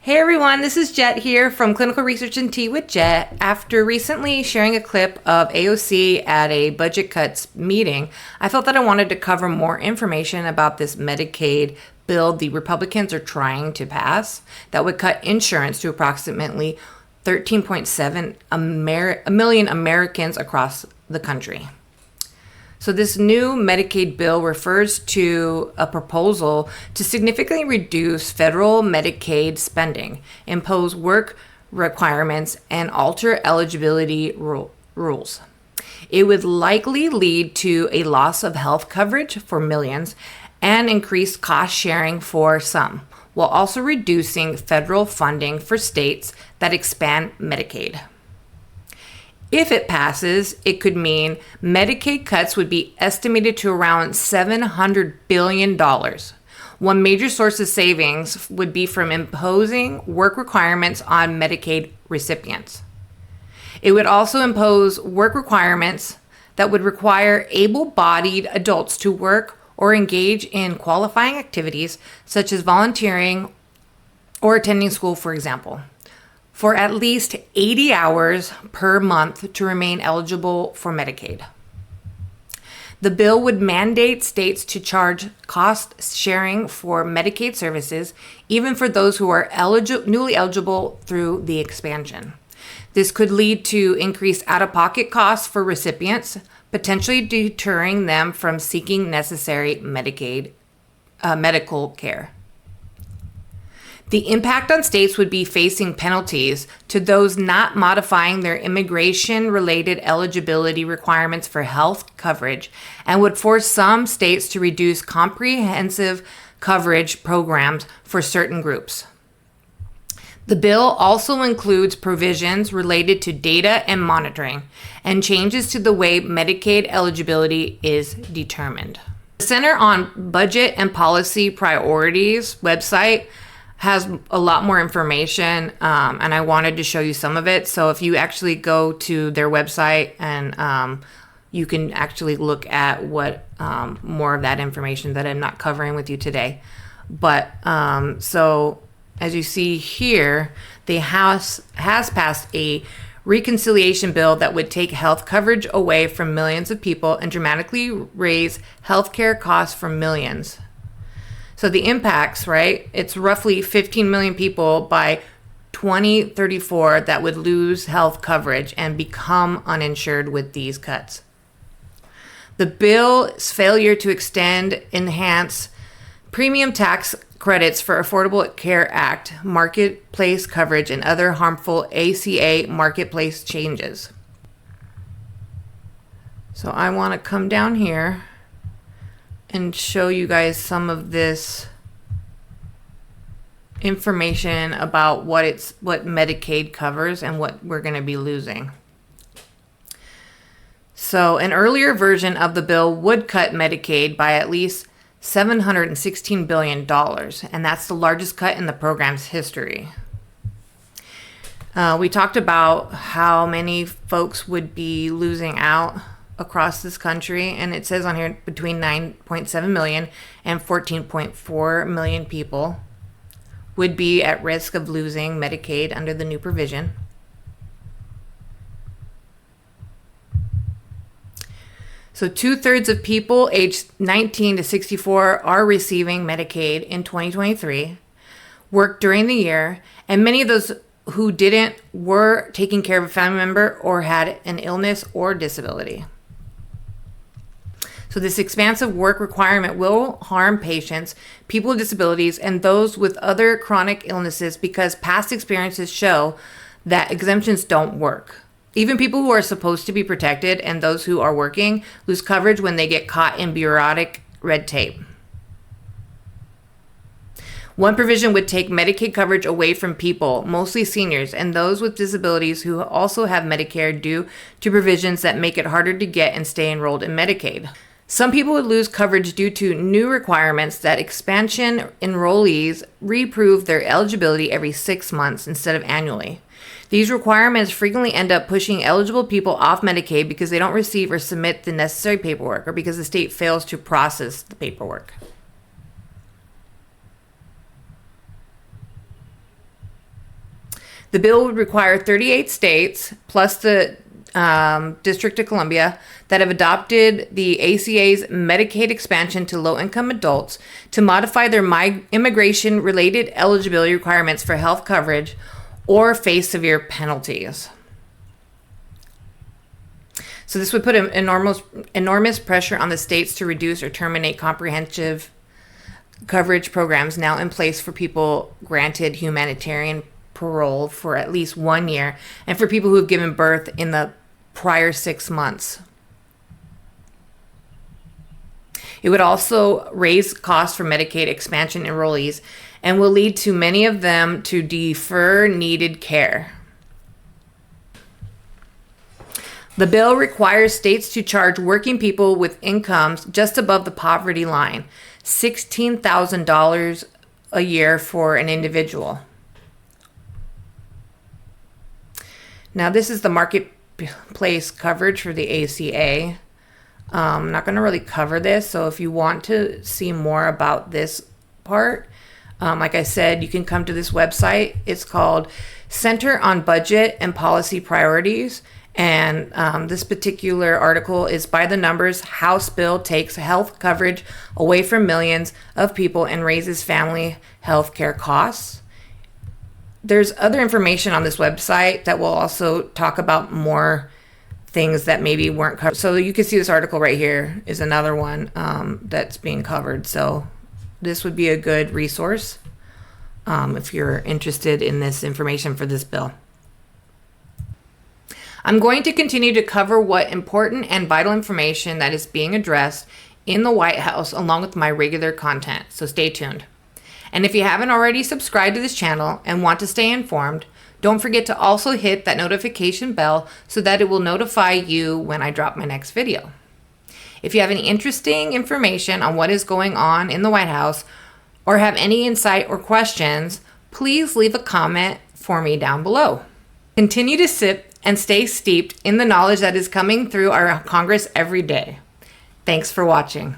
Hey everyone, this is Jet here from Clinical Research and Tea with Jet. After recently sharing a clip of AOC at a budget cuts meeting, I felt that I wanted to cover more information about this Medicaid bill the Republicans are trying to pass that would cut insurance to approximately 13.7 million Americans across the country. So this new Medicaid bill refers to a proposal to significantly reduce federal Medicaid spending, impose work requirements, and alter eligibility rules. It would likely lead to a loss of health coverage for millions and increased cost sharing for some, while also reducing federal funding for states that expand Medicaid. If it passes, it could mean Medicaid cuts would be estimated to around $700 billion. One major source of savings would be from imposing work requirements on Medicaid recipients. It would also impose work requirements that would require able-bodied adults to work or engage in qualifying activities such as volunteering or attending school, for example, for at least 80 hours per month to remain eligible for Medicaid. The bill would mandate states to charge cost sharing for Medicaid services, even for those who are newly eligible through the expansion. This could lead to increased out-of-pocket costs for recipients, potentially deterring them from seeking necessary Medicaid medical care. The impact on states would be facing penalties to those not modifying their immigration-related eligibility requirements for health coverage, and would force some states to reduce comprehensive coverage programs for certain groups. The bill also includes provisions related to data and monitoring, and changes to the way Medicaid eligibility is determined. The Center on Budget and Policy Priorities website has a lot more information, and I wanted to show you some of it. So if you actually go to their website, and you can actually look at what more of that information that I'm not covering with you today. But so as you see here, the House has passed a reconciliation bill that would take health coverage away from millions of people and dramatically raise healthcare costs for millions. So the impacts, right? It's roughly 15 million people by 2034 that would lose health coverage and become uninsured with these cuts. The bill's failure to enhance premium tax credits for Affordable Care Act, marketplace coverage, and other harmful ACA marketplace changes. So I want to come down here and show you guys some of this information about what Medicaid covers and what we're going to be losing. So an earlier version of the bill would cut Medicaid by at least $716 billion, and that's the largest cut in the program's history. We talked about how many folks would be losing out across this country, and it says on here between 9.7 million and 14.4 million people would be at risk of losing Medicaid under the new provision. So 2/3 of people aged 19 to 64 are receiving Medicaid in 2023, worked during the year, and many of those who didn't were taking care of a family member or had an illness or disability. So this expansive work requirement will harm patients, people with disabilities, and those with other chronic illnesses because past experiences show that exemptions don't work. Even people who are supposed to be protected and those who are working lose coverage when they get caught in bureaucratic red tape. One provision would take Medicaid coverage away from people, mostly seniors, and those with disabilities who also have Medicare due to provisions that make it harder to get and stay enrolled in Medicaid. Some people would lose coverage due to new requirements that expansion enrollees reprove their eligibility every 6 months instead of annually. These requirements frequently end up pushing eligible people off Medicaid because they don't receive or submit the necessary paperwork, or because the state fails to process the paperwork. The bill would require 38 states, plus the District of Columbia, that have adopted the ACA's Medicaid expansion to low-income adults to modify their immigration-related eligibility requirements for health coverage or face severe penalties. So this would put enormous pressure on the states to reduce or terminate comprehensive coverage programs now in place for people granted humanitarian parole for at least 1 year and for people who have given birth in the prior 6 months. It would also raise costs for Medicaid expansion enrollees and will lead to many of them to defer needed care. The bill requires states to charge working people with incomes just above the poverty line, $16,000 a year for an individual. Now, this is the marketplace coverage for the ACA. I'm not going to really cover this, so if you want to see more about this part, like I said, you can come to this website. It's called Center on Budget and Policy Priorities, and this particular article is by the numbers. House bill takes health coverage away from millions of people and raises family health care costs. There's other information on this website that will also talk about more things that maybe weren't covered. So you can see this article right here is another one that's being covered. So this would be a good resource if you're interested in this information for this bill. I'm going to continue to cover what important and vital information that is being addressed in the White House along with my regular content. So stay tuned. And if you haven't already subscribed to this channel and want to stay informed, don't forget to also hit that notification bell so that it will notify you when I drop my next video. If you have any interesting information on what is going on in the White House or have any insight or questions, please leave a comment for me down below. Continue to sip and stay steeped in the knowledge that is coming through our Congress every day. Thanks for watching.